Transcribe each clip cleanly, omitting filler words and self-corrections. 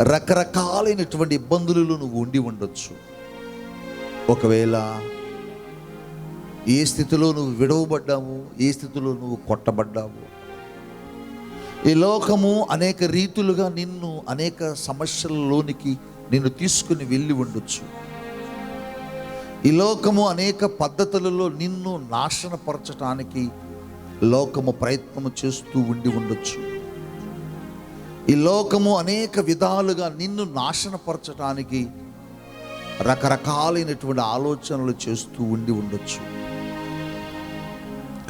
రకరకాలైనటువంటి ఇబ్బందులలో నువ్వు ఉండి ఉండొచ్చు. ఒకవేళ ఏ స్థితిలో నువ్వు విడవబడ్డావు, ఏ స్థితిలో నువ్వు కొట్టబడ్డావు, ఈ లోకము అనేక రీతులుగా నిన్ను అనేక సమస్యలలోనికి నిన్ను తీసుకుని వెళ్ళి ఉండొచ్చు. ఈ లోకము అనేక పద్ధతులలో నిన్ను నాశనపరచటానికి లోకము ప్రయత్నము చేస్తూ ఉండి ఉండొచ్చు. ఈ లోకము అనేక విధాలుగా నిన్ను నాశనపరచటానికి రకరకాలైనటువంటి ఆలోచనలు చేస్తూ ఉండి ఉండొచ్చు.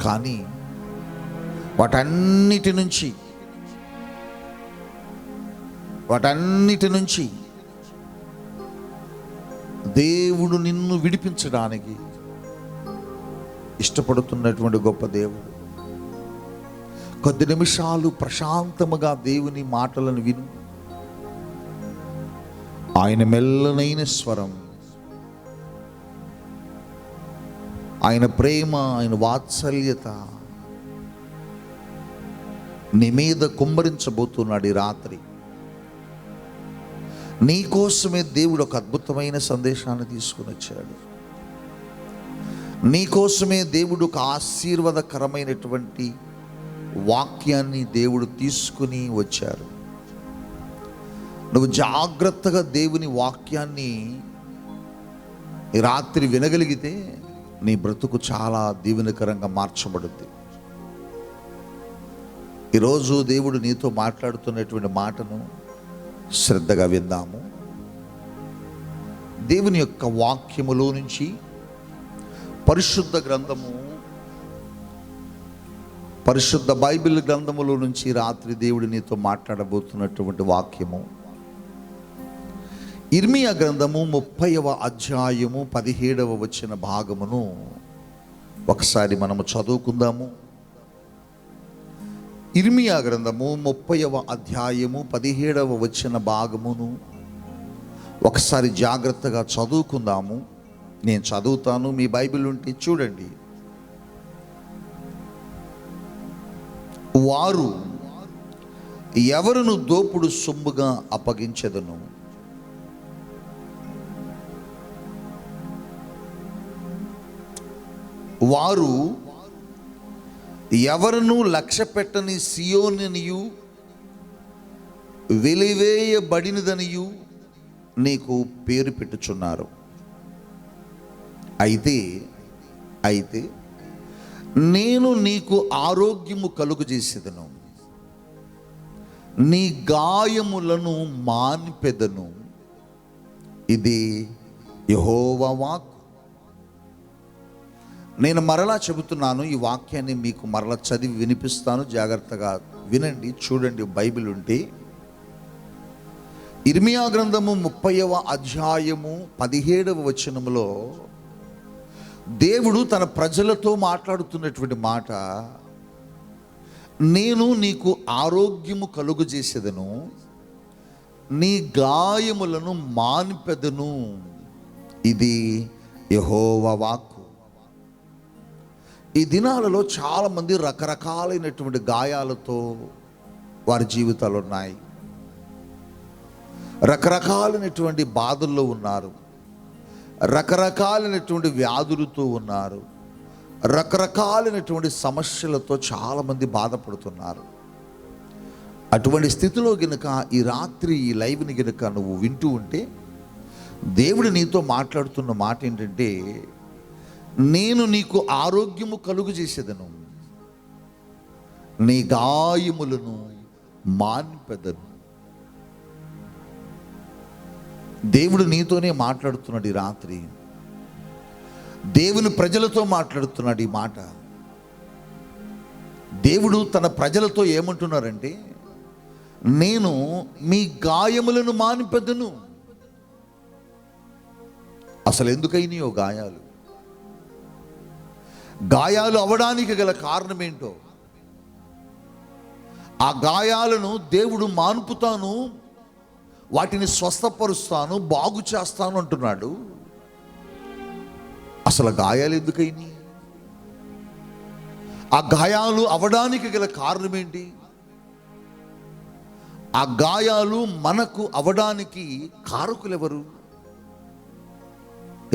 కానీ వాటన్నిటి నుంచి దేవుడు నిన్ను విడిపించడానికి ఇష్టపడుతున్నటువంటి గొప్ప దేవుడు. కొద్ది నిమిషాలు ప్రశాంతముగా దేవుని మాటలను విను. ఆయన మెల్లనైన స్వరం, ఆయన ప్రేమ, ఆయన వాత్సల్యత నీ మీద కుమ్మరించబోతున్నాడు ఈ రాత్రి. నీ కోసమే దేవుడు ఒక అద్భుతమైన సందేశాన్ని తీసుకుని వచ్చాడు. నీ కోసమే దేవుడు ఒక ఆశీర్వాదకరమైనటువంటి వాక్యాన్ని దేవుడు తీసుకుని వచ్చారు. నువ్వు జాగ్రత్తగా దేవుని వాక్యాన్ని ఈ రాత్రి వినగలిగితే నీ బ్రతుకు చాలా దీవెనకరంగా మార్చబడుద్ది. ఈరోజు దేవుడు నీతో మాట్లాడుతున్నటువంటి మాటను శ్రద్ధగా విందాము. దేవుని యొక్క వాక్యములో నుంచి పరిశుద్ధ గ్రంథము, పరిశుద్ధ బైబిల్ గ్రంథములో నుంచి రాత్రి దేవుడు నీతో మాట్లాడబోతున్నటువంటి వాక్యము ఇర్మియా గ్రంథము 30వ అధ్యాయము 17వ వచన భాగమును ఒకసారి మనము చదువుకుందాము. ఇర్మియా గ్రంథము 30వ అధ్యాయము 17వ వచన భాగమును ఒకసారి జాగ్రత్తగా చదువుకుందాము. నేను చదువుతాను, మీ బైబిల్ ఉంటే చూడండి. వారు ఎవరును దోపుడు సొమ్ముగా అప్పగించెదను, వారు ఎవరును లక్ష్య పెట్టని సియోనియు వెలివేయబడినదనియు నీకు పేరు పెట్టుచున్నారు. అయితే నేను నీకు ఆరోగ్యము కలుగజేసేదను, నీ గాయములను మాన్పెదను. ఇది యెహోవా వాక్కు. నేను మరలా చెబుతున్నాను, ఈ వాక్యాన్ని మీకు మరలా చదివి వినిపిస్తాను. జాగ్రత్తగా వినండి, చూడండి బైబిల్ ఉంటే. ఇర్మియా గ్రంథము 30వ అధ్యాయము 17వ వచనములో దేవుడు తన ప్రజలతో మాట్లాడుతున్నటువంటి మాట, నేను నీకు ఆరోగ్యము కలుగజేసేదను, నీ గాయములను మాన్పెదను. ఇది యెహోవా వాక్కు. ఈ దినాలలో చాలామంది రకరకాలైనటువంటి గాయాలతో వారి జీవితాలు ఉన్నాయి. రకరకాలైనటువంటి బాధల్లో ఉన్నారు, రకరకాలైనటువంటి వ్యాధులతో ఉన్నారు, రకరకాలైనటువంటి సమస్యలతో చాలామంది బాధపడుతున్నారు. అటువంటి స్థితిలో గనుక ఈ రాత్రి ఈ లైవ్ని గనుక నువ్వు వింటూ ఉంటే దేవుడు నీతో మాట్లాడుతున్న మాట ఏంటంటే, నేను నీకు ఆరోగ్యము కలుగు చేసేదను, నీ గాయములను మాన్పెదను. దేవుడు నీతోనే మాట్లాడుతున్నాడు ఈ రాత్రి. దేవుని ప్రజలతో మాట్లాడుతున్నాడు ఈ మాట. దేవుడు తన ప్రజలతో ఏమంటున్నారంటే, నేను మీ గాయములను మాన్పెదను. అసలు ఎందుకైనాయో గాయాలు? గాయాలు అవడానికి గల కారణం ఏంటో, ఆ గాయాలను దేవుడు మాన్పుతాను, వాటిని స్వస్థపరుస్తాను, బాగు చేస్తాను అంటున్నాడు. అసలు గాయాలు ఎందుకైనాయి? ఆ గాయాలు అవడానికి గల కారణం ఏంటి? ఆ గాయాలు మనకు అవడానికి కారకులెవరు?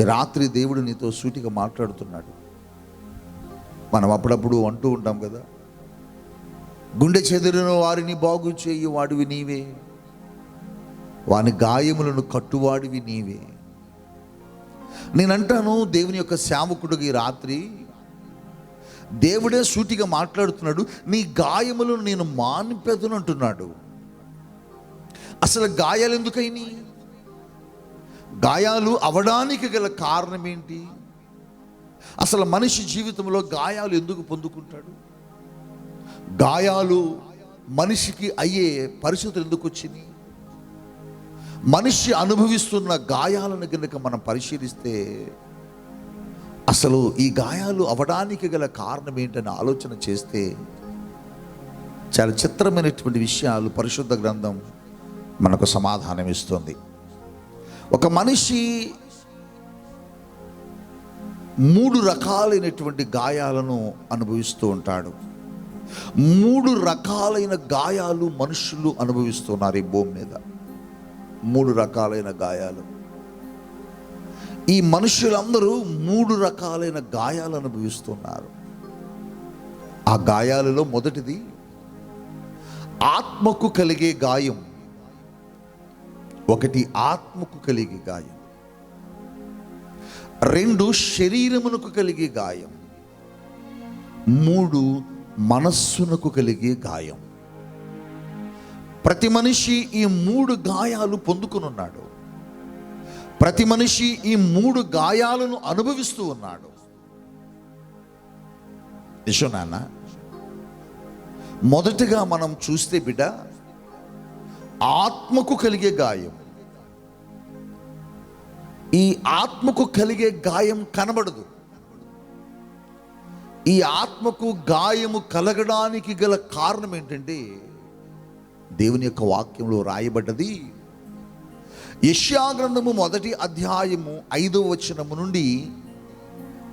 ఈ రాత్రి దేవుడు నీతో సూటిగా మాట్లాడుతున్నాడు. మనం అప్పుడప్పుడు అంటూ ఉంటాం కదా, గుండె చెదిరిన వారిని బాగు చేయి వాడివి నీవే, వాని గాయములను కట్టువాడివి నీవే. నేనంటాను, దేవుని యొక్క సేవకుడికి ఈ రాత్రి దేవుడే సూటిగా మాట్లాడుతున్నాడు. నీ గాయములను నేను మాన్పెదను అంటున్నాడు. అసలు గాయాలు ఎందుకైనాయి? గాయాలు అవడానికి గల కారణం ఏంటి? అసలు మనిషి జీవితంలో గాయాలు ఎందుకు పొందుకుంటాడు? గాయాలు మనిషికి అయ్యే పరిస్థితులు ఎందుకు వచ్చినాయి? మనిషి అనుభవిస్తున్న గాయాలను కనుక మనం పరిశీలిస్తే అసలు ఈ గాయాలు అవడానికి గల కారణం ఏంటని ఆలోచన చేస్తే చాలా చిత్రమైనటువంటి విషయాలు పరిశుద్ధ గ్రంథం మనకు సమాధానం ఇస్తుంది. ఒక మనిషి 3 రకాలైనటువంటి గాయాలను అనుభవిస్తూ ఉంటాడు. 3 రకాలైన గాయాలు మనుషులు అనుభవిస్తున్నారు ఈ భూమి మీద. 3 రకాలైన గాయాలు. ఈ మనుషులందరూ 3 రకాలైన గాయాలు అనుభవిస్తున్నారు. ఆ గాయాలలో మొదటిది ఆత్మకు కలిగే గాయం. ఒకటి ఆత్మకు కలిగే గాయం, 2 శరీరమునకు కలిగే గాయం, 3 మనస్సునకు కలిగే గాయం. ప్రతి మనిషి ఈ 3 గాయాలు పొందుకునున్నాడు. ప్రతి మనిషి ఈ 3 గాయాలను అనుభవిస్తూ ఉన్నాడు. యశోనాన్న, మొదటిగా మనం చూస్తే బిడ్డ, ఆత్మకు కలిగే గాయం. ఈ ఆత్మకు కలిగే గాయం కనబడదు. ఈ ఆత్మకు గాయము కలగడానికి గల కారణం ఏంటంటే దేవుని యొక్క వాక్యంలో రాయబడ్డది. యెషయా గ్రంథము 1వ అధ్యాయము 5వ వచనము నుండి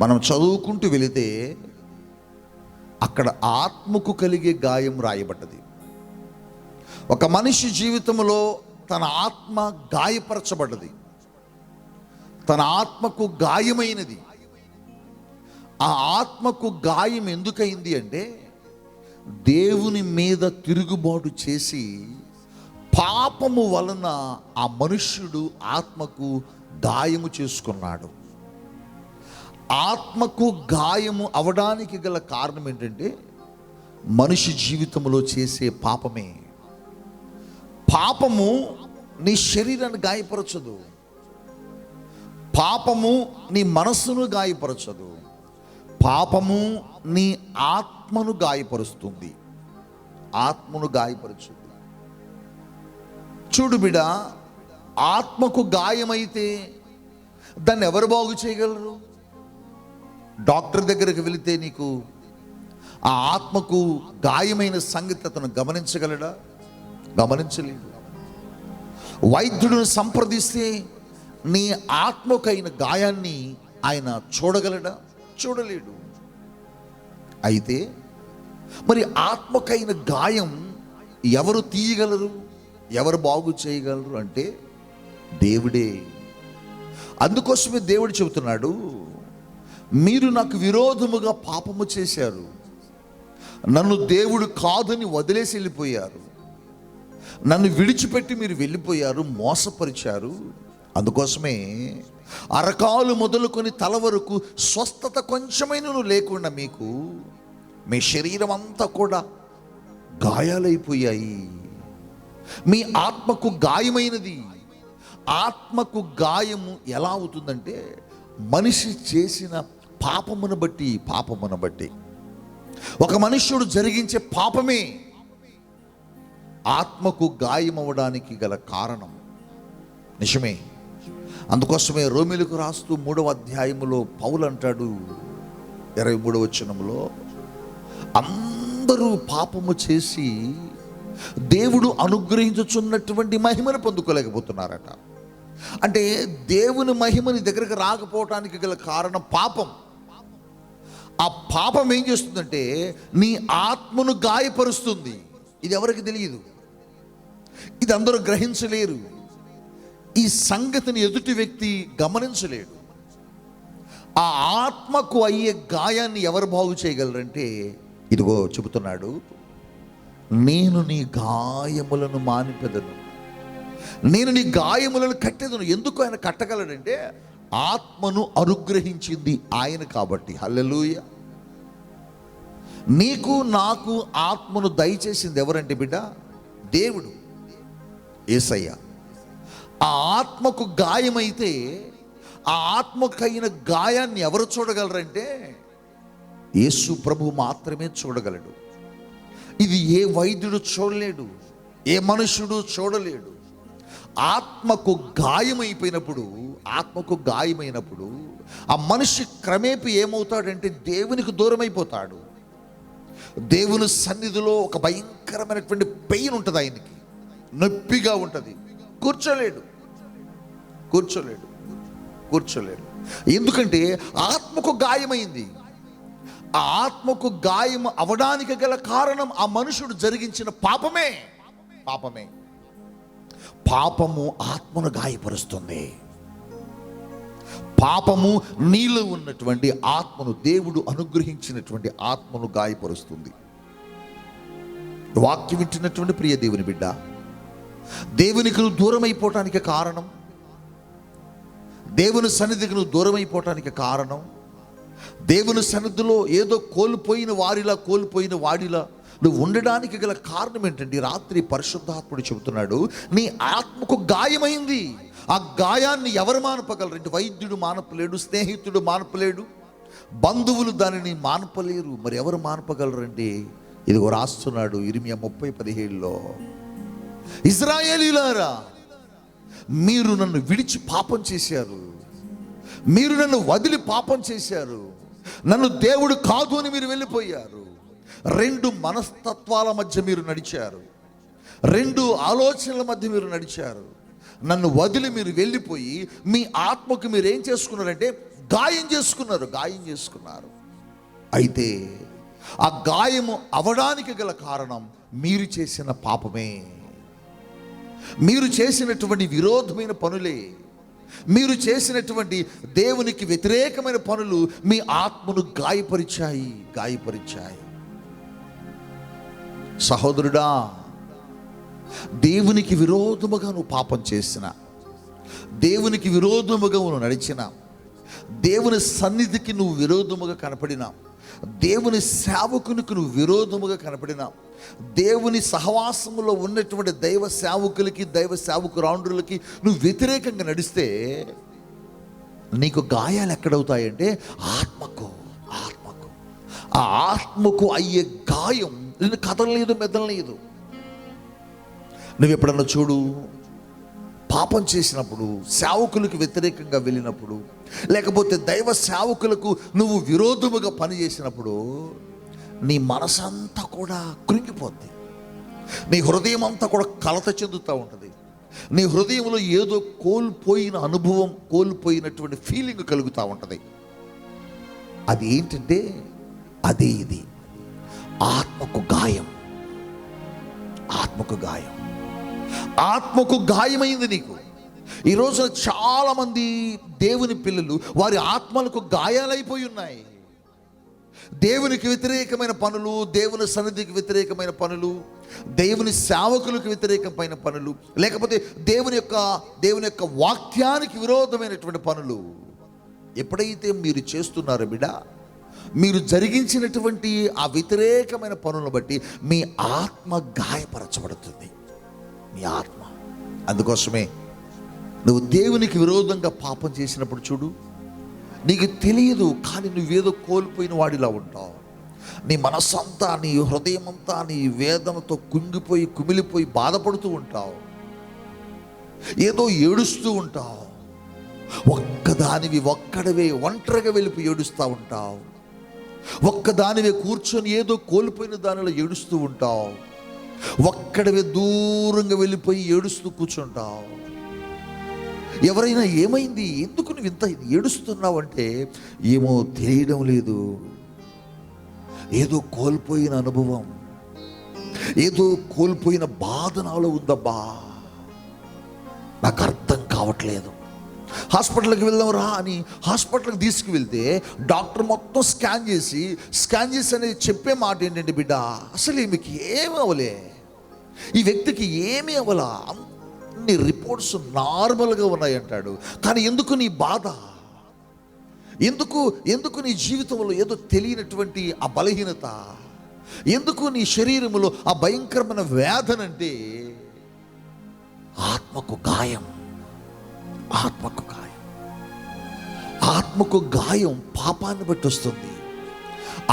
మనం చదువుకుంటూ వెళితే అక్కడ ఆత్మకు కలిగే గాయం రాయబడ్డది. ఒక మనిషి జీవితంలో తన ఆత్మ గాయపరచబడ్డది, తన ఆత్మకు గాయమైనది. ఆ ఆత్మకు గాయం ఎందుకైంది అంటే దేవుని మీద తిరుగుబాటు చేసి పాపము వలన ఆ మనుష్యుడు ఆత్మకు గాయము చేసుకున్నాడు. ఆత్మకు గాయము అవడానికి గల కారణం ఏంటంటే మనిషి జీవితంలో చేసే పాపమే. పాపము నీ శరీరాన్ని గాయపరచదు, పాపము నీ మనస్సును గాయపరచదు, పాపము నీ ఆత్మను గాయపరుస్తుంది, ఆత్మను గాయపరచుతుంది. చూడు బిడ, ఆత్మకు గాయమైతే దాన్ని ఎవరు బాగు చేయగలరు? డాక్టర్ దగ్గరికి వెళితే నీకు ఆ ఆత్మకు గాయమైన సంగతి అతను గమనించగలడా? గమనించలేడు. వైద్యుడిని సంప్రదిస్తే నీ ఆత్మకైన గాయాన్ని ఆయన చూడగలడా? చూడలేడు. అయితే మరి ఆత్మకైన గాయం ఎవరు తీయగలరు, ఎవరు బాగు చేయగలరు అంటే దేవుడే. అందుకోసమే దేవుడు చెబుతున్నాడు, మీరు నాకు విరోధముగా పాపము చేశారు, నన్ను దేవుడు కాదని వదిలేసి వెళ్ళిపోయారు, నన్ను విడిచిపెట్టి మీరు వెళ్ళిపోయారు, మోసపరిచారు. అందుకోసమే అరకాలు మొదలుకొని తల వరకు స్వస్థత కొంచెమైనను లేకుండా మీకు మీ శరీరం అంతా కూడా గాయాలైపోయాయి. మీ ఆత్మకు గాయమైనది. ఆత్మకు గాయము ఎలా అవుతుందంటే మనిషి చేసిన పాపమును బట్టి ఒక మనుష్యుడు జరిగించే పాపమే ఆత్మకు గాయం అవ్వడానికి గల కారణం. నిజమే. అందుకోసమే రోమీయులకు రాస్తూ 3వ అధ్యాయములో పౌలు అంటాడు 23వ వచనంలో, అందరూ పాపము చేసి దేవుడు అనుగ్రహించుచున్నటువంటి మహిమను పొందుకోలేకపోతున్నారట. అంటే దేవుని మహిమని దగ్గరకు రాకపోవటానికి గల కారణం పాపం. ఆ పాపం ఏం చేస్తుందంటే నీ ఆత్మను గాయపరుస్తుంది. ఇది ఎవరికి తెలియదు. ఇది అందరూ గ్రహించలేరు. ఈ సంగతిని ఎదుటి వ్యక్తి గమనించలేడు. ఆ ఆత్మకు అయ్యే గాయాన్ని ఎవరు బాగు చేయగలరంటే, ఇదిగో చెబుతున్నాడు, నేను నీ గాయములను మానిపెదను, నేను నీ గాయములను కట్టెదను. ఎందుకు ఆయన కట్టగలడంటే, ఆత్మను అనుగ్రహించింది ఆయన కాబట్టి. హల్లెలూయా. నీకు నాకు ఆత్మను దయచేసింది ఎవరంటే బిడ్డ, దేవుడు, యేసయ్య. ఆ ఆత్మకు గాయమైతే ఆ ఆత్మకైన గాయాన్ని ఎవరు చూడగలరంటే, యేసు ప్రభు మాత్రమే చూడగలడు. ఇది ఏ వైద్యుడు చూడలేడు, ఏ మనుషుడు చూడలేడు. ఆత్మకు గాయమైపోయినప్పుడు, ఆత్మకు గాయమైనప్పుడు ఆ మనిషి క్రమేపీ ఏమవుతాడంటే దేవునికి దూరం అయిపోతాడు. దేవుని సన్నిధిలో ఒక భయంకరమైనటువంటి పెయిన్ ఉంటుంది, ఆయనకి నొప్పిగా ఉంటుంది. కూర్చోలేడు. ఎందుకంటే ఆత్మకు గాయమైంది. ఆ ఆత్మకు గాయం అవడానికి గల కారణం ఆ మనుషుడు జరిగించిన పాపమే. పాపము ఆత్మను గాయపరుస్తుంది. పాపము నీలో ఉన్నటువంటి ఆత్మను, దేవుడు అనుగ్రహించినటువంటి ఆత్మను గాయపరుస్తుంది. వాక్యం వింటున్నటువంటి ప్రియ దేవుని బిడ్డ, దేవునికి నువ్వు దూరం అయిపోవటానికి కారణం, దేవుని సన్నిధికి నువ్వు దూరం అయిపోవటానికి కారణం, దేవుని సన్నిధిలో ఏదో కోల్పోయిన వాడిలా నువ్వు ఉండడానికి గల కారణం ఏంటంటే, రాత్రి పరిశుద్ధాత్ముడు చెబుతున్నాడు, నీ ఆత్మకు గాయమైంది. ఆ గాయాన్ని ఎవరు మానపగలరు అంటే, వైద్యుడు మానపలేడు, స్నేహితుడు మానపలేడు, బంధువులు దానిని మానపలేరు. మరి ఎవరు మానపగలరంటే, ఇదిగో రాస్తున్నాడు ఇర్మియా 30:17లో, ఇశ్రాయేలీయులారా, మీరు నన్ను విడిచి పాపం చేశారు, మీరు నన్ను వదిలి పాపం చేశారు, నన్ను దేవుడు కాదు అని మీరు వెళ్ళిపోయారు. 2 మనస్తత్వాల మధ్య మీరు నడిచారు, 2 ఆలోచనల మధ్య మీరు నడిచారు. నన్ను వదిలి మీరు వెళ్ళిపోయి మీ ఆత్మకు మీరు ఏం చేసుకున్నారంటే గాయం చేసుకున్నారు. అయితే ఆ గాయము అవడానికి గల కారణం మీరు చేసిన పాపమే, మీరు చేసినటువంటి విరోధమైన పనులే, మీరు చేసినటువంటి దేవునికి వ్యతిరేకమైన పనులు మీ ఆత్మను గాయపరిచాయి. సహోదరుడా, దేవునికి విరోధముగా నువ్వు పాపం చేసిన, దేవునికి విరోధముగా నువ్వు నడిచిన, దేవుని సన్నిధికి నువ్వు విరోధముగా కనపడినా, దేవుని సేవకునికి నువ్వు విరోధముగా కనపడినా, దేవుని సహవాసములో ఉన్నటువంటి దైవ సేవకులకి, దైవ సేవకురాండ్రులకి నువ్వు వ్యతిరేకంగా నడిస్తే నీకు గాయాలు ఎక్కడవుతాయంటే ఆత్మకు. ఆ ఆత్మకు అయ్యే గాయం నిన్ను కదలలేదు, మెదలలేదు. నువ్వు ఎప్పుడన్నా చూడు, పాపం చేసినప్పుడు, సేవకులకు వ్యతిరేకంగా వెళ్ళినప్పుడు, లేకపోతే దైవ సేవకులకు నువ్వు విరోధముగా పనిచేసినప్పుడు నీ మనసంతా కూడా కృంగిపోద్ది, నీ హృదయం అంతా కూడా కలత చెందుతూ ఉంటుంది. నీ హృదయంలో ఏదో కోల్పోయిన అనుభవం, కోల్పోయినటువంటి ఫీలింగ్ కలుగుతూ ఉంటుంది. అది ఏంటంటే అదే ఇది ఆత్మకు గాయమైంది నీకు. ఈరోజు చాలామంది దేవుని పిల్లలు వారి ఆత్మలకు గాయాలైపోయి ఉన్నాయి. దేవునికి వ్యతిరేకమైన పనులు, దేవుని సన్నిధికి వ్యతిరేకమైన పనులు, దేవుని సేవకులకు వ్యతిరేకమైన పనులు, లేకపోతే దేవుని యొక్క వాక్యానికి విరోధమైనటువంటి పనులు ఎప్పుడైతే మీరు చేస్తున్నారో బిడ్డ, మీరు జరిగించినటువంటి ఆ వ్యతిరేకమైన పనులను బట్టి మీ ఆత్మ గాయపరచబడుతుంది. మీ ఆత్మ. అందుకోసమే నువ్వు దేవునికి విరోధంగా పాపం చేసినప్పుడు చూడు, నీకు తెలియదు, కానీ నువ్వేదో కోల్పోయిన వాడిలా ఉంటావు. నీ మనస్సంతా, నీ హృదయం అంతా నీ వేదనతో కుమిలిపోయి బాధపడుతూ ఉంటావు, ఏదో ఏడుస్తూ ఉంటావు, ఒక్కడవే ఒంటరిగా వెళ్ళిపోయి ఏడుస్తూ ఉంటావు, ఒక్కదానివే కూర్చొని ఏదో కోల్పోయిన దానిలో ఏడుస్తూ ఉంటావు, ఒక్కడవే దూరంగా వెళ్ళిపోయి ఏడుస్తూ కూర్చుంటావు. ఎవరైనా ఏమైంది, ఎందుకు నువ్వు ఇంత ఏడుస్తున్నావు అంటే, ఏమో తెలియడం లేదు, ఏదో కోల్పోయిన అనుభవం, ఏదో కోల్పోయిన బాధ నాలో ఉందబ్బా. నాకు అర్థం కావట్లేదు. హాస్పిటల్కి వెళ్దాం రా అని హాస్పిటల్కి తీసుకువెళ్తే డాక్టర్ మొత్తం స్కాన్ చేసి అనేది చెప్పే మాట ఏంటంటే, బిడ్డ అసలు ఈమెకి ఏమి అవ్వలే, ఈ వ్యక్తికి ఏమీ అవ్వలా, అన్ని రిపోర్ట్స్ నార్మల్గా ఉన్నాయి అంటాడు. కానీ ఎందుకు నీ బాధ, ఎందుకు నీ జీవితంలో ఏదో తెలియనటువంటి ఆ బలహీనత, ఎందుకు నీ శరీరంలో ఆ భయంకరమైన వేదనంటే ఆత్మకు గాయం. ఆత్మకు గాయం పాపాన్ని బట్టి వస్తుంది.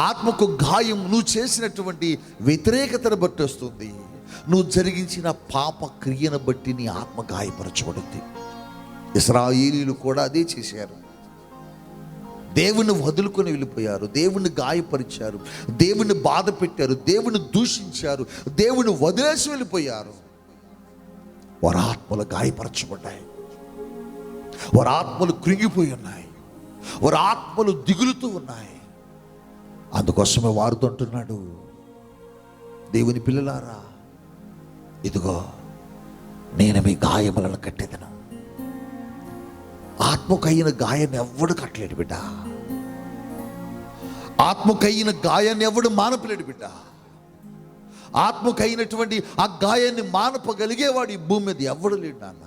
ఆత్మకు గాయం నువ్వు చేసినటువంటి వ్యతిరేకతను బట్టి వస్తుంది. నువ్వు జరిగించిన పాప క్రియను బట్టి నీ ఆత్మ గాయపరచబడుద్ది. ఇశ్రాయేలీయులు కూడా అదే చేశారు. దేవుణ్ణి వదులుకొని వెళ్ళిపోయారు, దేవుణ్ణి గాయపరిచారు, దేవుణ్ణి బాధ పెట్టారు, దేవుణ్ణి దూషించారు, దేవుణ్ణి వదిలేసి వెళ్ళిపోయారు. వారి ఆత్మలు గాయపరచబడ్డాయి, వారి ఆత్మలు కృంగిపోయి ఉన్నాయి, వారి ఆత్మలు దిగులుతూ ఉన్నాయి. అందుకోసమే వారితో అంటున్నాడు, దేవుని పిల్లలారా, ఇదిగో నేను మీ గాయములను కట్టేదను. ఆత్మకైన గాయాన్ని ఎవడు కట్టలేడు బిడ్డ. ఆత్మకైన గాయాన్ని ఎవడు మానపలేడు బిడ్డ. ఆత్మకైనటువంటి ఆ గాయాన్ని మానపగలిగేవాడు ఈ భూమి మీద ఎవడు లేడు నాన్న.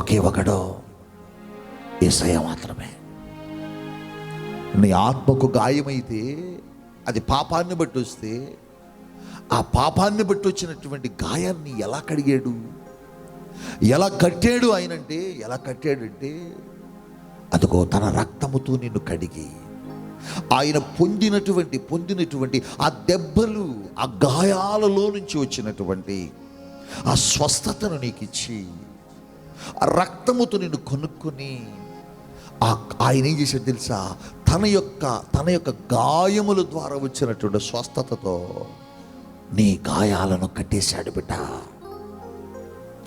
ఒకే ఒకడు యేసయ్య మాత్రమే. నీ ఆత్మకు గాయమైతే అది పాపాన్ని బట్టి వస్తే, ఆ పాపాన్ని బట్టి వచ్చినటువంటి గాయాన్ని ఎలా కడిగాడు, ఎలా కట్టాడు ఆయనంటే, ఎలా కట్టాడంటే అదిగో తన రక్తముతో నిన్ను కడిగి, ఆయన పొందినటువంటి ఆ దెబ్బలు, ఆ గాయాలలో నుంచి వచ్చినటువంటి ఆ స్వస్థతను నీకు ఇచ్చి, ఆ రక్తముతో నిన్ను కొనుక్కొని ఆయన ఏం చేశాడు తెలుసా? తన యొక్క గాయముల ద్వారా వచ్చినటువంటి స్వస్థతతో నీ గాయాలను కట్టేశాడు బిడ్డ,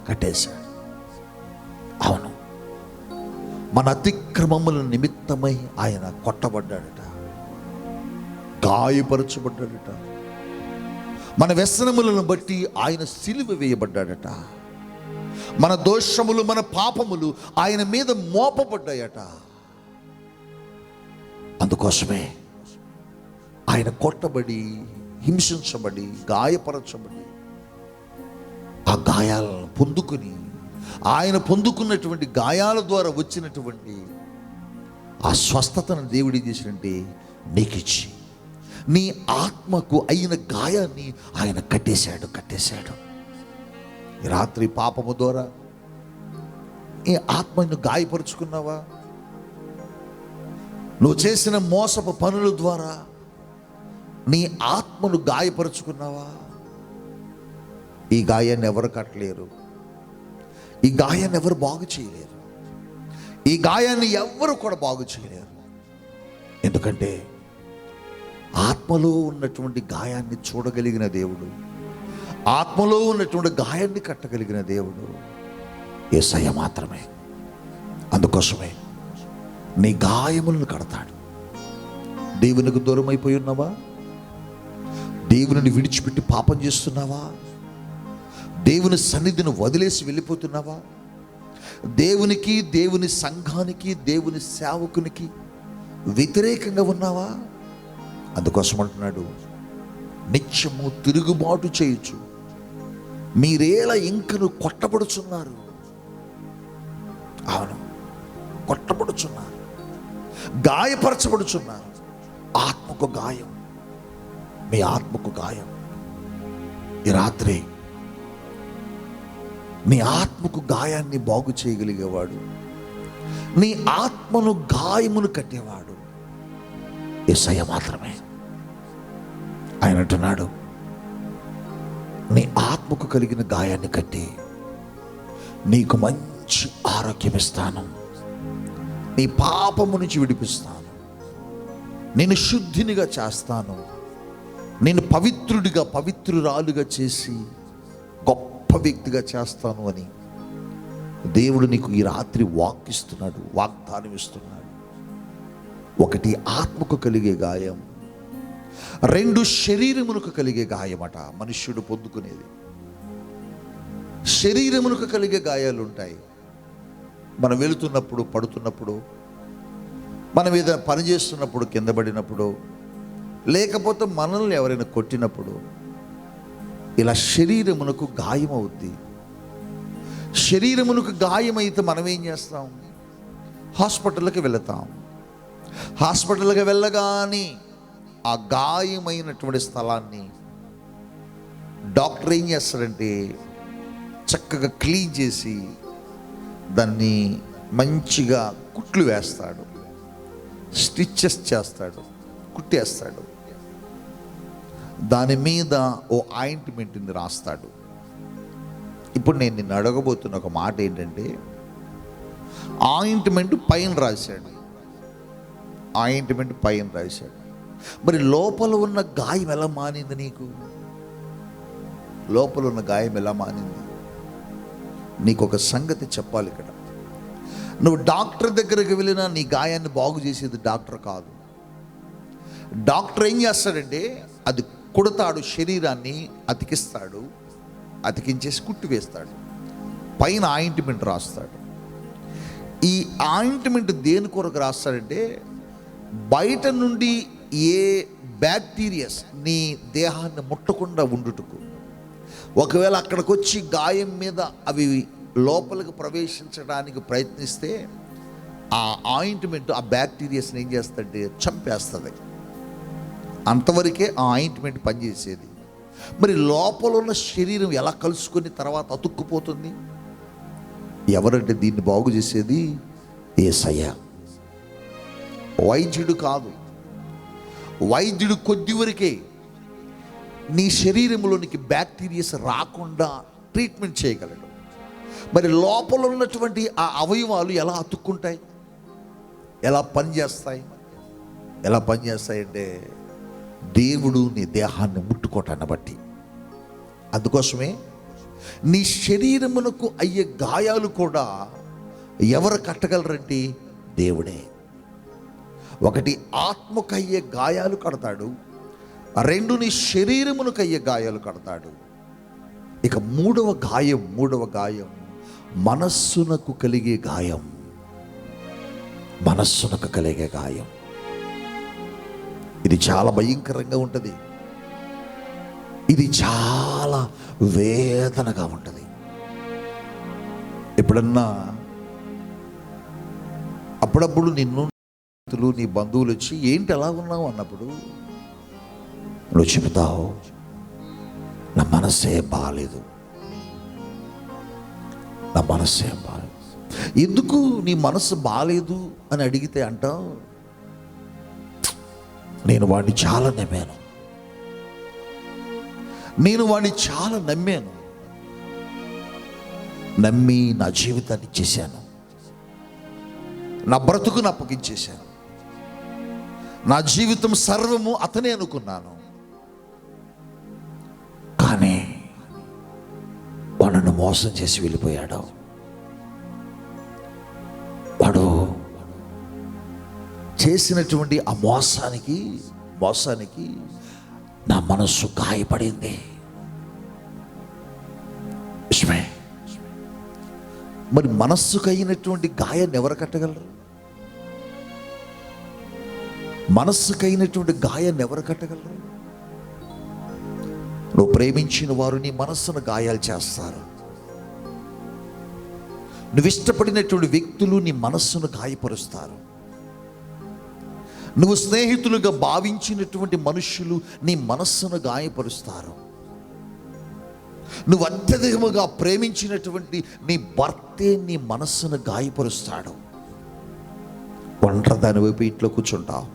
కట్టేశాడు. అవును, మన అతిక్రమముల నిమిత్తమై ఆయన కొట్టబడ్డాడట, గాయపరచబడ్డాడట. మన వ్యసనములను బట్టి ఆయన సిలువ వేయబడ్డాడట. మన దోషములు, మన పాపములు ఆయన మీద మోపబడ్డాయట. అందుకోసమే ఆయన కొట్టబడి, హింసించబడి, గాయపరచబడి, ఆ గాయాలను పొందుకుని, ఆయన పొందుకున్నటువంటి గాయాల ద్వారా వచ్చినటువంటి ఆ స్వస్థతను దేవుడు ఏం చేసినంటే నీకిచ్చి, నీ ఆత్మకు అయిన గాయాన్ని ఆయన కట్టేశాడు. ఈ రాత్రి పాపము ద్వారా ఈ ఆత్మను గాయపరుచుకున్నావా? నువ్వు చేసిన మోసపు పనుల ద్వారా నీ ఆత్మను గాయపరుచుకున్నావా? ఈ గాయాన్ని ఎవరు కట్టలేరు, ఈ గాయాన్ని ఎవరు బాగు చేయలేరు, ఈ గాయాన్ని ఎవరు కూడా బాగు చేయలేరు. ఎందుకంటే ఆత్మలో ఉన్నటువంటి గాయాన్ని చూడగలిగిన దేవుడు, ఆత్మలో ఉన్నటువంటి గాయాన్ని కట్టగలిగిన దేవుడు యేసయ్య మాత్రమే. అందుకోసమే నీ గాయములను కడతాడు. దేవునికి దూరం అయిపోయి ఉన్నావా? దేవుని విడిచిపెట్టి పాపం చేస్తున్నావా? దేవుని సన్నిధిని వదిలేసి వెళ్ళిపోతున్నావా? దేవునికి, దేవుని సంఘానికి, దేవుని సేవకునికి వ్యతిరేకంగా ఉన్నావా? అందుకోసం అంటున్నాడు, నిత్యము తిరుగుబాటు చేయొచ్చు, మీరేలా ఇంకను కొట్టబడుచున్నారు. అవును, కొట్టబడుచున్నారు, గాయపరచబడుచున్నారు. ఆత్మకు గాయం, మీ ఆత్మకు గాయం. ఈ రాత్రి నీ ఆత్మకు గాయాన్ని బాగు చేయగలిగేవాడు, నీ ఆత్మను గాయమును కట్టేవాడు యేసయ్య మాత్రమే. ఆయన అంటున్నాడు, నీ ఆత్మకు కలిగిన గాయాన్ని కట్టి నీకు మంచి ఆరోగ్యం ఇస్తాను, నీ పాపము నుంచి విడిపిస్తాను, నేను శుద్ధినిగా చేస్తాను, నేను పవిత్రుడిగా, పవిత్రురాలుగా చేసి గొప్ప వ్యక్తిగా చేస్తాను అని దేవుడు నీకు ఈ రాత్రి వాక్కిస్తున్నాడు, వాగ్దానం ఇస్తున్నాడు. ఒకటి ఆత్మకు కలిగే గాయం, రెండు శరీరమునకు కలిగే గాయమట మనుష్యుడు పొందుకునేది. శరీరమునకు కలిగే గాయాలు ఉంటాయి. మనం వెళుతున్నప్పుడు, పడుతున్నప్పుడు, మనం ఏదైనా పని చేస్తున్నప్పుడు కింద పడినప్పుడు, లేకపోతే మనల్ని ఎవరైనా కొట్టినప్పుడు ఇలా శరీరమునకు గాయం అవుద్ది. శరీరమునకు గాయమైతే మనం ఏం చేస్తాం? హాస్పిటల్కి వెళతాం. హాస్పిటల్కి వెళ్ళగానే ఆ గాయమైనటువంటి స్థలాన్ని డాక్టర్ ఏం చేస్తాడంటే చక్కగా క్లీన్ చేసి దాన్ని మంచిగా కుట్లు వేస్తాడు, స్టిచెస్ చేస్తాడు, కుట్టేస్తాడు. దాని మీద ఓ ఆయింట్మెంట్ని రాస్తాడు. ఇప్పుడు నేను నిన్ను అడగబోతున్న ఒక మాట ఏంటంటే, ఆయింట్మెంట్ పైన రాశాడు, ఆయింట్మెంట్ పైన రాశాడు. మరి లోపల ఉన్న గాయం ఎలా మానింది? నీకు లోపల ఉన్న గాయం ఎలా మానింది? నీకు ఒక సంగతి చెప్పాలి. ఇక్కడ నువ్వు డాక్టర్ దగ్గరికి వెళ్ళినా నీ గాయాన్ని బాగు చేసేది డాక్టర్ కాదు. డాక్టర్ ఏం చేస్తాడంటే అది కుడతాడు, శరీరాన్ని అతికిస్తాడు, అతికించేసి కుట్టు వేస్తాడు, పైన ఆయింట్మెంట్ రాస్తాడు. ఈ ఆయింట్మెంట్ దేని కొరకు రాస్తాడంటే బయట నుండి ఏ బ్యాక్టీరియాస్ నీ దేహాన్ని ముట్టకుండా ఉండుటకు. ఒకవేళ అక్కడికి వచ్చి గాయం మీద అవి లోపలికి ప్రవేశించడానికి ప్రయత్నిస్తే ఆ ఆయింట్మెంట్ ఆ బ్యాక్టీరియాస్ని ఏం చేస్తుందంటే చంపేస్తుంది. అంతవరకే ఆ ఆయింట్మెంట్ పనిచేసేది. మరి లోపల ఉన్న శరీరం ఎలా కలుసుకొని తర్వాత అతుక్కుపోతుంది? ఎవరంటే దీన్ని బాగు చేసేది యేసయ్య, వైద్యుడు కాదు. వైద్యుడు కొద్ది వరకే నీ శరీరంలోనికి బ్యాక్టీరియాస్ రాకుండా ట్రీట్మెంట్ చేయగలడు. మరి లోపల ఉన్నటువంటి ఆ అవయవాలు ఎలా అతుక్కుంటాయి, ఎలా పనిచేస్తాయి? ఎలా పనిచేస్తాయంటే దేవుడు నీ దేహాన్ని ముట్టుకోవటాన్ని బట్టి. అందుకోసమే నీ శరీరమునకు అయ్యే గాయాలు కూడా ఎవరు కట్టగలరంటే దేవుడే. ఒకటి ఆత్మకు అయ్యే గాయాలు కడతాడు, రెండు నీ శరీరమునకు అయ్యే గాయాలు కడతాడు. ఇక మూడవ గాయం మనస్సునకు కలిగే గాయం. మనస్సునకు కలిగే గాయం ఇది చాలా భయంకరంగా ఉంటుంది. ఇది చాలా వేదనగా ఉంటుంది. ఎప్పుడన్నా అప్పుడప్పుడు నీ బంధువులు వచ్చి ఏంటి ఎలా ఉన్నావు అన్నప్పుడు నువ్వు చెబుతావు, నా మనస్సే బాగాలేదు, నా మనస్సే బాగాలేదు. ఎందుకు నీ మనస్సు బాగాలేదు అని అడిగితే అంటావు, నేను వాడిని చాలా నమ్మాను, నమ్మి నా జీవితాన్ని ఇచ్చేశాను, నా బ్రతుకును అప్పగించేశాను, నా జీవితం సర్వము అతనే అనుకున్నాను. కానీ వాడు నన్ను మోసం చేసి వెళ్ళిపోయాడు. వాడు చేసినటువంటి ఆ మోసానికి నా మనస్సు గాయపడింది. మరి మనస్సుకు అయినటువంటి గాయాన్ని ఎవరు కట్టగలరు? మనస్సుకైనటువంటి గాయాన్ని ఎవరు కట్టగలరు? నువ్వు ప్రేమించిన వారు నీ మనస్సును గాయాలు చేస్తారు. నువ్వు ఇష్టపడినటువంటి వ్యక్తులు నీ మనస్సును గాయపరుస్తారు. నువ్వు స్నేహితులుగా భావించినటువంటి మనుషులు నీ మనస్సును గాయపరుస్తారు. నువ్వు అత్యధికముగా ప్రేమించినటువంటి నీ భర్తే నీ మనస్సును గాయపరుస్తాడు. ఒంటరి దాని వైపు ఇంట్లో కూర్చుంటావు.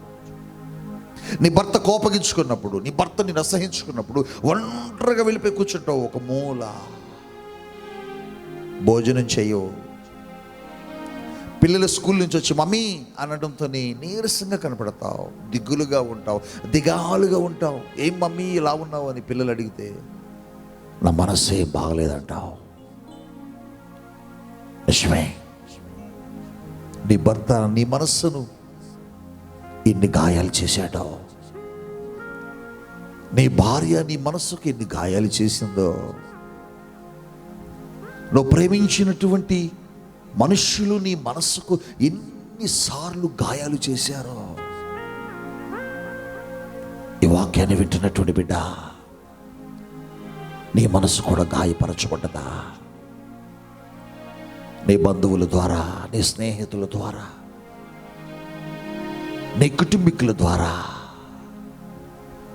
నీ భర్త కోపగించుకున్నప్పుడు, నీ భర్త నిన్ను అసహించుకున్నప్పుడు ఒంటరిగా వెళ్ళిపోయి కూర్చుంటావు ఒక మూల. భోజనం చేయవు. పిల్లలు స్కూల్ నుంచి వచ్చి మమ్మీ అనడంతో నీరసంగా కనపడతావు, దిగులుగా ఉంటావు, దిగాలుగా ఉంటావు. ఏం మమ్మీ ఇలా ఉన్నావు అని పిల్లలు అడిగితే నా మనస్సే బాగలేదంటావు. నిజమే, నీ భర్త నీ మనస్సును ఎన్ని గాయాలు చేశాడో, నీ భార్య నీ మనస్సుకు ఎన్ని గాయాలు చేసిందో. నువ్వు ప్రేమించినటువంటి మనుష్యులు నీ మనస్సుకు ఎన్నిసార్లు గాయాలు చేశారో. ఈ వాక్యాన్ని వింటున్నటువంటి బిడ్డ, నీ మనసు కూడా గాయపరచబడ్డదా? నీ బంధువుల ద్వారా, నీ స్నేహితుల ద్వారా, నీ కుటుంబీకుల ద్వారా,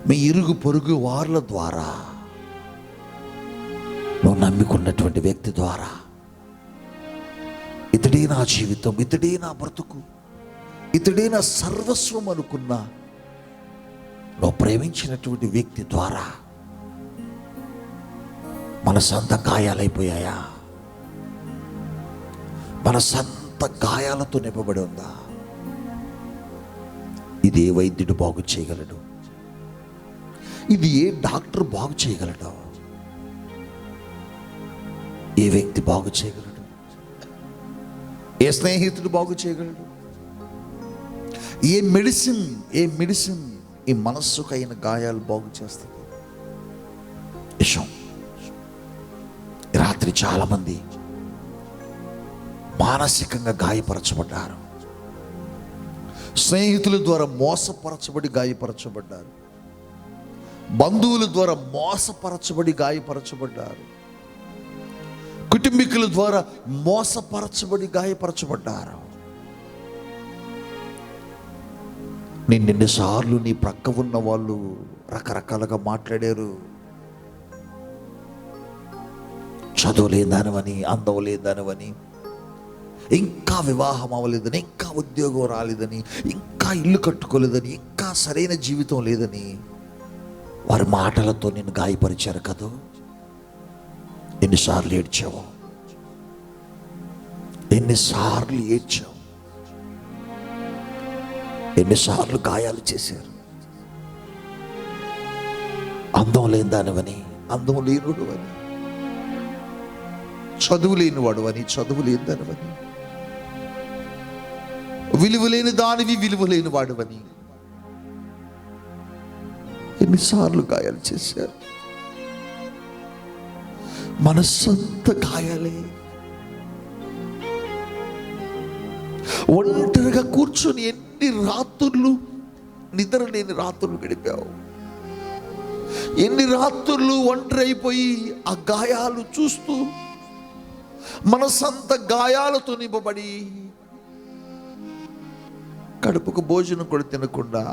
మీ ఇరుగు పొరుగు వార్ల ద్వారా, నువ్వు నమ్మికున్నటువంటి వ్యక్తి ద్వారా, ఇతడే నా జీవితం, ఇతడే నా బ్రతుకు, ఇతడే నా సర్వస్వం అనుకున్నా నువ్వు ప్రేమించినటువంటి వ్యక్తి ద్వారా మనసంతా గాయాలైపోయాయా? మనసంతా గాయాలతో నింపబడి ఉందా? ఇది ఏ వైద్యుడు బాగు చేయగలడు? ఇది ఏ డాక్టర్ బాగు చేయగలడు? ఏ వ్యక్తి బాగు చేయగలడు? ఏ స్నేహితుడు బాగు చేయగలడు? ఏ మెడిసిన్ ఈ మనస్సుకైన గాయాలు బాగు చేస్తుంది? విషయం. రాత్రి చాలామంది మానసికంగా గాయపరచబడ్డారు. స్నేహితుల ద్వారా మోసపరచబడి గాయపరచబడ్డారు. బంధువుల ద్వారా మోసపరచబడి గాయపరచబడ్డారు. కుటుంబీకుల ద్వారా మోసపరచబడి గాయపరచబడ్డారు. నిన్నెన్నిసార్లు నీ ప్రక్క ఉన్న వాళ్ళు రకరకాలుగా మాట్లాడారు. చదువు లేదానివని, అందం లేదానివని, ఇంకా వివాహం అవ్వలేదని, ఇంకా ఉద్యోగం రాలేదని, ఇంకా ఇల్లు కట్టుకోలేదని, ఇంకా సరైన జీవితం లేదని వారి మాటలతో నిన్ను గాయపరిచారు కదా. ఎన్నిసార్లు ఏడ్చావు? ఎన్నిసార్లు ఏడ్చావు? ఎన్నిసార్లు గాయాలు చేశారు? అందం లేదానివని, అందం లేనుడు అని, చదువు లేనివాడు అని, చదువు లేదానివని, విలువ లేని దానివి, విలువ లేని వాడువని ఎన్నిసార్లు గాయాలు చేశారు? మనస్సంత గాయాలే. ఒంటరిగా కూర్చొని ఎన్ని రాత్రులు నిద్ర లేని రాత్రులు గడిపావు. ఎన్ని రాత్రులు ఒంటరి అయిపోయి ఆ గాయాలు చూస్తూ మనసంత గాయాలతో నింపబడి కడుపుకు భోజనం కూడా తినకుండా,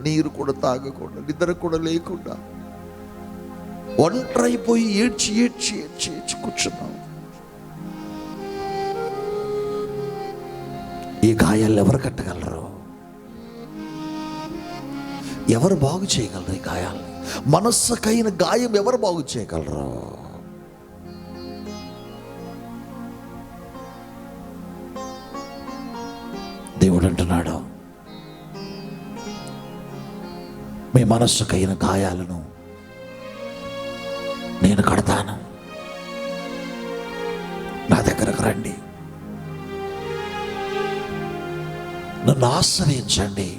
నీరు కూడా తాగకుండా, నిద్ర కూడా లేకుండా ఒంటరి అయిపోయి ఏడ్చి ఏడ్చి ఏడ్చి ఏడ్చి కూర్చున్నావు. ఈ గాయాలు ఎవరు కట్టగలరు? ఎవరు బాగు చేయగలరు ఈ గాయాలని? మనస్సుకైన గాయం ఎవరు బాగు చేయగలరు? దేవుడు అంటున్నాడు, మీ మనస్సుకైన గాయాలను నేను కడతాను. నా దగ్గరకు రండి, నన్ను ఆశ్రయించండి.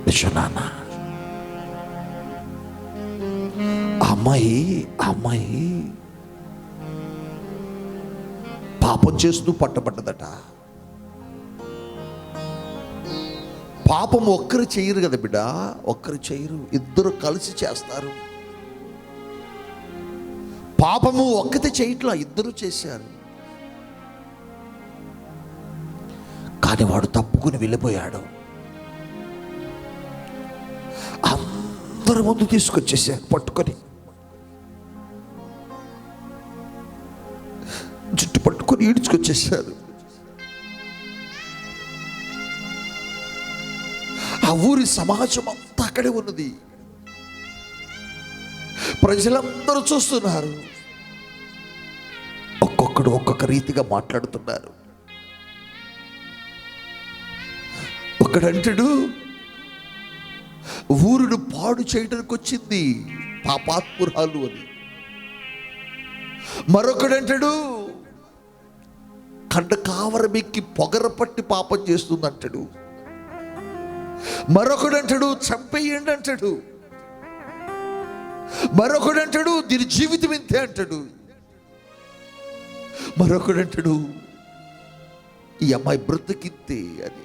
విశ్వనాన్న, అమ్మాయి పాపం చేస్తూ పట్టబడ్డదట. పాపం ఒక్కరు చేయరు కదా బిడ్డ, ఒక్కరు చేయరు, ఇద్దరు కలిసి చేస్తారు. పాపము ఒక్కతే చేయట్లా, ఇద్దరు చేశారు. కానీ వాడు తప్పుకుని వెళ్ళిపోయాడు. అందరి ముందు తీసుకొచ్చేసారు, పట్టుకొని జుట్టు పట్టుకొని ఈడ్చుకొచ్చేసారు. ఆ ఊరి సమాజం అంతా అక్కడే ఉన్నది. ప్రజలందరూ చూస్తున్నారు. ఒక్కొక్కడు ఒక్కొక్క రీతిగా మాట్లాడుతున్నారు. ఒకడంటాడు, ఊరును పాడు చేయడానికి వచ్చింది పాపాత్మురాలు అని. మరొకడంటాడు, కండ కావరమెక్కి పొగర పట్టి పాపం చేస్తుందంటాడు. మరొకడంటాడు, చంపేయండి అంటాడు. మరొకడు అంటాడు దీని జీవితం ఇంతే అంటాడు. మరొకడు అంటాడు ఈ అమ్మాయి బ్రతికింతే అని.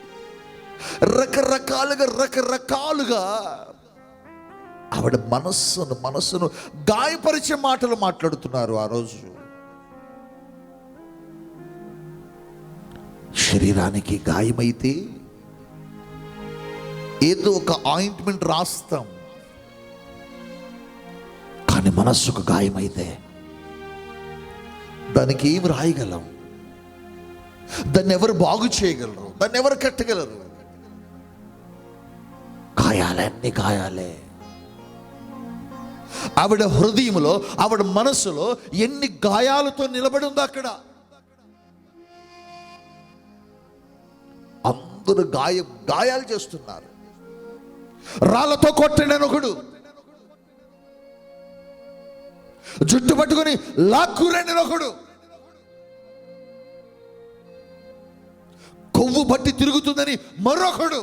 రకరకాలుగా ఆవిడ మనస్సును గాయపరిచే మాటలు మాట్లాడుతున్నారు. ఆ రోజు శరీరానికి గాయమైతే ఏదో ఒక ఆయింట్మెంట్ రాస్తాం, కానీ మనస్సుకు గాయమైతే దానికి ఏమి రాయగలం? దాన్ని ఎవరు బాగు చేయగలరు? దాన్ని ఎవరు కట్టగలరు? గాయాలన్నీ గాయాలే. ఆవిడ హృదయంలో, ఆవిడ మనస్సులో ఎన్ని గాయాలతో నిలబడి ఉంది అక్కడ. అందరూ గాయాలు చేస్తున్నారు. రాళ్లతో కొట్టండి అని ఒకడు, జుట్టు పట్టుకొని లాక్కురండి అని ఒకడు, కొవ్వు బట్టి తిరుగుతుందని మరొకడు.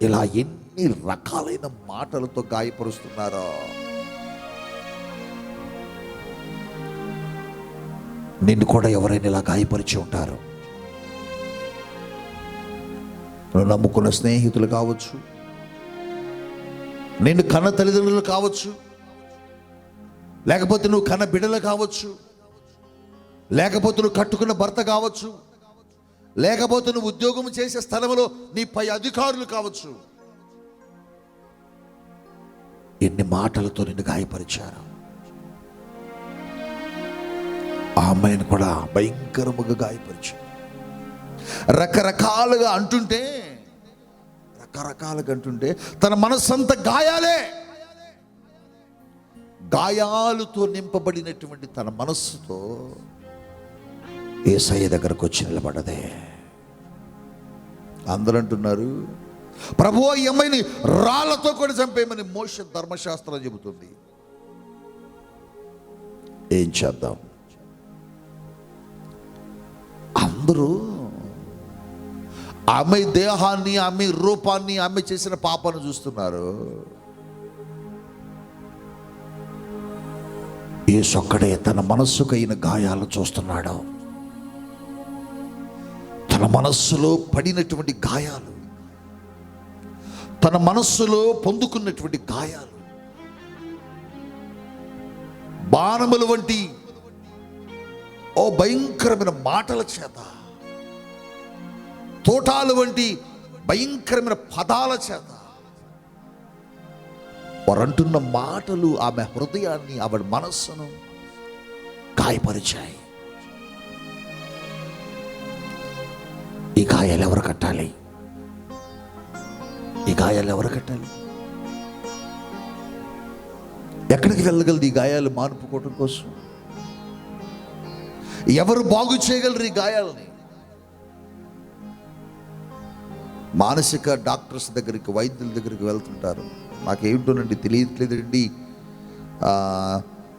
ఇలా ఎన్ని రకాలైన మాటలతో గాయపరుస్తున్నారో. నిన్ను కూడా ఎవరైనా ఇలా గాయపరిచి ఉంటారు. నువ్వు నమ్ముకున్న స్నేహితులు కావచ్చు, నిన్ను కన్న తల్లిదండ్రులు కావచ్చు, లేకపోతే నువ్వు కన్న బిడ్డలు కావచ్చు, లేకపోతే నువ్వు కట్టుకున్న భర్త కావచ్చు, లేకపోతే నువ్వు ఉద్యోగం చేసే స్థలంలో నీ పై అధికారులు కావచ్చు. ఎన్ని మాటలతో నిన్ను గాయపరిచారు. ఆ అమ్మాయిని కూడా భయంకరముగా గాయపరిచారు. రకరకాలుగా అంటుంటే తన మనస్సంతా గాయాలతో నింపబడినటువంటి తన మనస్సుతో యేసయ్య దగ్గరకు వచ్చి నిలబడదే. అందరూ అంటున్నారు ప్రభువా ఈ అమ్మాయిని రాళ్లతో కూడా చంపేయమని మోషే ధర్మశాస్త్రం చెబుతుంది. ఏం చేద్దాం? అందరూ ఆమె దేహాన్ని, ఆమె రూపాన్ని, ఆమె చేసిన పాపాన్ని చూస్తున్నారు. యేసొక్కడే తన మనస్సుకైన గాయాలు చూస్తున్నాడు. తన మనస్సులో పడినటువంటి గాయాలు, తన మనస్సులో పొందుకున్నటువంటి గాయాలు, బాణముల వంటి ఓ భయంకరమైన మాటల చేత, తోటాలు వంటి భయంకరమైన పదాల చేత వారంటున్న మాటలు ఆమె హృదయాన్ని, ఆవిడ మనస్సును గాయపరిచాయి. ఈ గాయాలు ఎవరు కట్టాలి? ఈ గాయాలు ఎవరు కట్టాలి? ఎక్కడికి వెళ్ళగలదు ఈ గాయాలు మానుపుకోవటం కోసం? ఎవరు బాగు చేయగలరు ఈ గాయాలని? మానసిక డాక్టర్స్ దగ్గరికి, వైద్యుల దగ్గరికి వెళ్తుంటారు. నాకేంటోనండి తెలియట్లేదండి,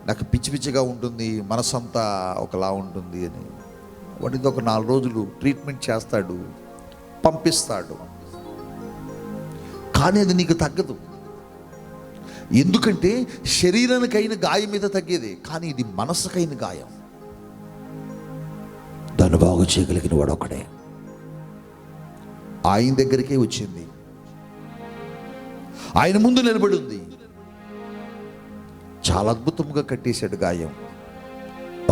నాకు పిచ్చి పిచ్చిగా ఉంటుంది, మనసంతా ఒకలా ఉంటుంది అని. వాటితో ఒక 4 రోజులు ట్రీట్మెంట్ చేస్తాడు, పంపిస్తాడు. కానీ అది నీకు తగ్గదు. ఎందుకంటే శరీరానికైన గాయం మీద తగ్గేది, కానీ ఇది మనసుకైన గాయం. దాన్ని బాగు చేయగలిగిన వాడు ఒకడే. ఆయన దగ్గరికే వచ్చింది, ఆయన ముందు నిలబడి ఉంది. చాలా అద్భుతంగా కట్టేశాడు గాయం.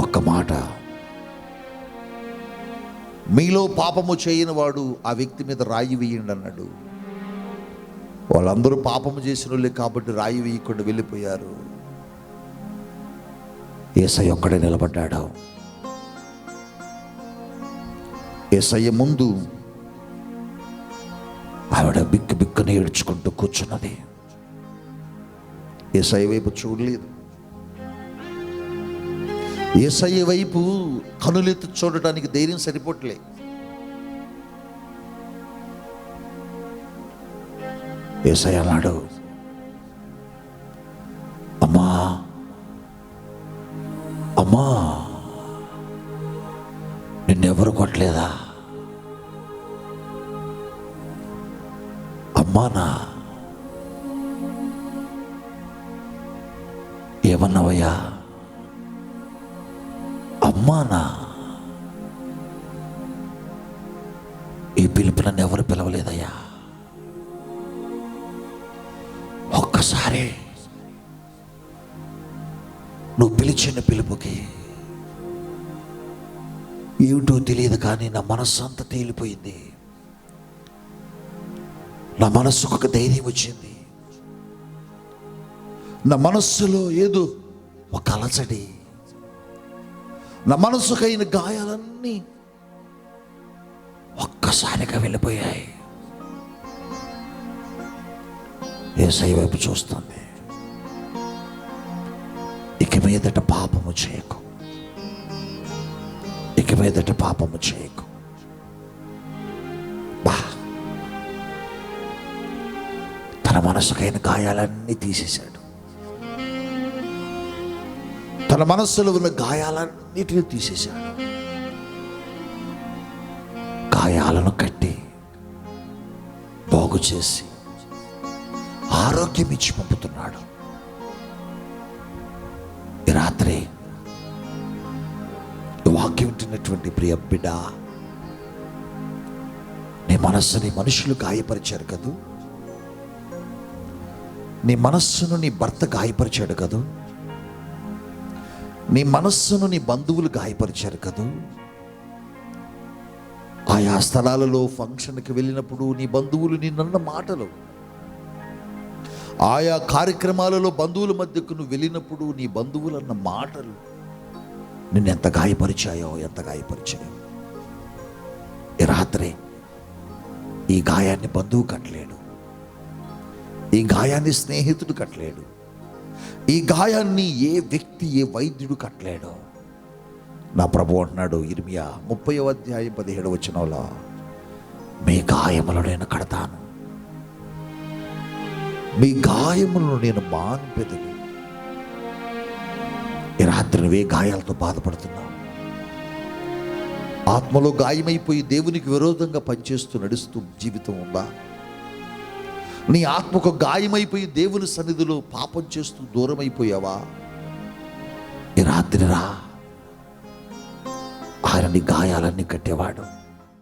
ఒక్క మాట, మీలో పాపము చేయని వాడు ఆ వ్యక్తి మీద రాయి వేయండి అన్నాడు. వాళ్ళందరూ పాపము చేసిన వాళ్ళే కాబట్టి రాయి వేయకుండా వెళ్ళిపోయారు. యేసయ్య ఒక్కడే నిలబడ్డాడు. యేసయ్య ముందు ఆవిడ బిక్కుని ఏడ్చుకుంటూ కూర్చున్నది. యేసయ్య వైపు చూడలేదు. యేసయ్య వైపు కనులెత్తి చూడటానికి ధైర్యం సరిపోట్లే. యేసయ్య అన్నాడు, అమ్మా అమ్మా నిన్నెవరు కొట్టలేదా? అమ్మానా ఏమన్నావయ్యా? అమ్మానా? ఈ పిలుపు నన్ను ఎవరు పిలవలేదయ్యా. ఒక్కసారి నువ్వు పిలిచిన పిలుపుకి ఏమిటో తెలియదు, కానీ నా మనస్సు అంతా తేలిపోయింది. నా మనస్సుకు ఒక ధైర్యం వచ్చింది. నా మనస్సులో ఏదో ఒక అలజడి. నా మనస్సుకైన గాయాలన్నీ ఒక్కసారిగా వెళ్ళిపోయాయి. యేసయ్య వైపు చూస్తుంది. ఇక మీదట పాపము చేయకు, ఇక మీదట పాపము చేయకు. తన మనసుకైన గాయాలన్నీ తీసేశాడు. తన మనస్సులో ఉన్న గాయాలన్నిటిని తీసేశాడు. గాయాలను కట్టి బాగు చేసి ఆరోగ్యం ఇచ్చి పంపుతున్నాడు. ఈ రాత్రి వాక్యం వింటున్నటువంటి ప్రియ బిడ్డ, నీ మనస్సుని మనుషులు గాయపరిచారు కదూ, నీ మనస్సును నీ భర్త గాయపరిచాడు కదూ, నీ మనస్సును నీ బంధువులు గాయపరిచారు కదూ. ఆయా స్థలాలలో ఫంక్షన్కి వెళ్ళినప్పుడు నీ బంధువులు నిన్న మాటలు, ఆయా కార్యక్రమాలలో బంధువుల మధ్యకు నువ్వు వెళ్ళినప్పుడు నీ బంధువులు అన్న మాటలు నిన్ను ఎంత గాయపరిచాయో, ఎంత గాయపరిచాయో. ఈ రాత్రి ఈ గాయాన్ని బంధువు కట్టలేడు, ఈ గాయాన్ని స్నేహితుడు కట్టలేడు, ఈ గాయాన్ని ఏ వ్యక్తి, ఏ వైద్యుడు కట్టలేడు. నా ప్రభు అంటున్నాడు ఇర్మియా 30వ అధ్యాయం 17వ వచనంలో, మీ గాయములను నేను కడతాను, మీ గాయములను నేను మాన్పెదను. ఈ రాత్రి నువ్వే గాయాలతో బాధపడుతున్నావు, ఆత్మలో గాయమైపోయి దేవునికి విరోధంగా పనిచేస్తూ నడుస్తూ జీవితం ఉందా? నీ ఆత్మకు గాయమైపోయి దేవుని సన్నిధిలో పాపం చేస్తూ దూరం అయిపోయావా? ఈ రాత్రి రా, ఆయన నీ గాయాలన్నీ కట్టేవాడు.